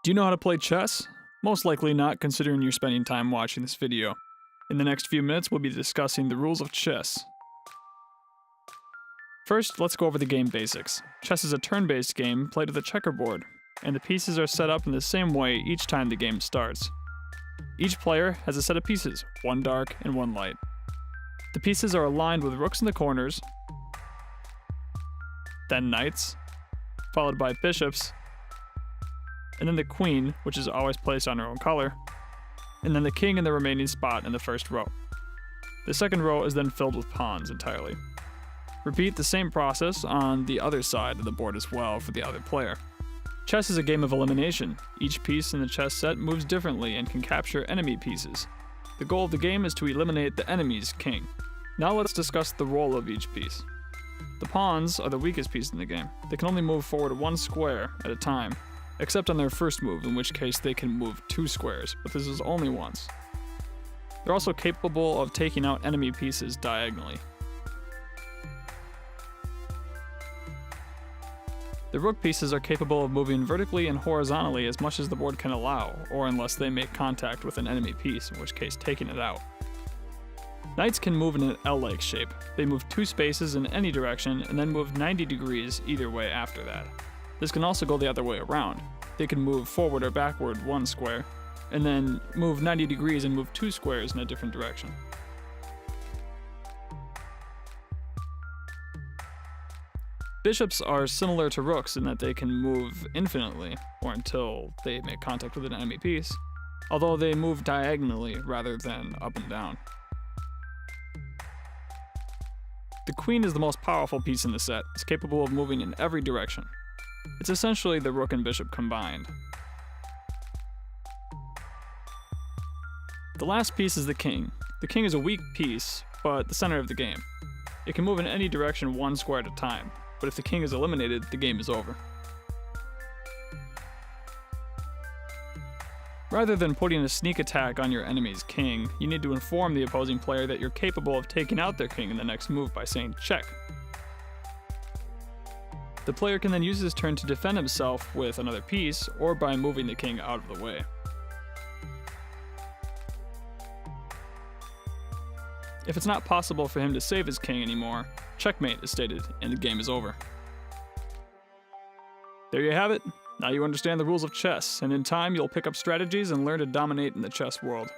Do you know how to play chess? Most likely not, considering you're spending time watching this video. In the next few minutes, we'll be discussing the rules of chess. First, let's go over the game basics. Chess is a turn-based game played with a checkerboard, and the pieces are set up in the same way each time the game starts. Each player has a set of pieces, one dark and one light. The pieces are aligned with rooks in the corners, then knights, followed by bishops, and then the queen, which is always placed on her own color, and then the king in the remaining spot in the first row. The second row is then filled with pawns entirely. Repeat the same process on the other side of the board as well for the other player. Chess is a game of elimination. Each piece in the chess set moves differently and can capture enemy pieces. The goal of the game is to eliminate the enemy's king. Now let's discuss the role of each piece. The pawns are the weakest piece in the game. They can only move forward one square at a time, except on their first move, in which case they can move 2 squares, but this is only once. They're also capable of taking out enemy pieces diagonally. The rook pieces are capable of moving vertically and horizontally as much as the board can allow, or unless they make contact with an enemy piece, in which case taking it out. Knights can move in an L-like shape. They move 2 spaces in any direction and then move 90 degrees either way after that. This can also go the other way around. They can move forward or backward 1 square, and then move 90 degrees and move 2 squares in a different direction. Bishops are similar to rooks in that they can move infinitely, or until they make contact with an enemy piece, although they move diagonally rather than up and down. The queen is the most powerful piece in the set. It's capable of moving in every direction. It's essentially the rook and bishop combined. The last piece is the king. The king is a weak piece, but the center of the game. It can move in any direction 1 square at a time, but if the king is eliminated, the game is over. Rather than putting a sneak attack on your enemy's king, you need to inform the opposing player that you're capable of taking out their king in the next move by saying check. The player can then use his turn to defend himself with another piece, or by moving the king out of the way. If it's not possible for him to save his king anymore, checkmate is stated and the game is over. There you have it. Now you understand the rules of chess, and in time you'll pick up strategies and learn to dominate in the chess world.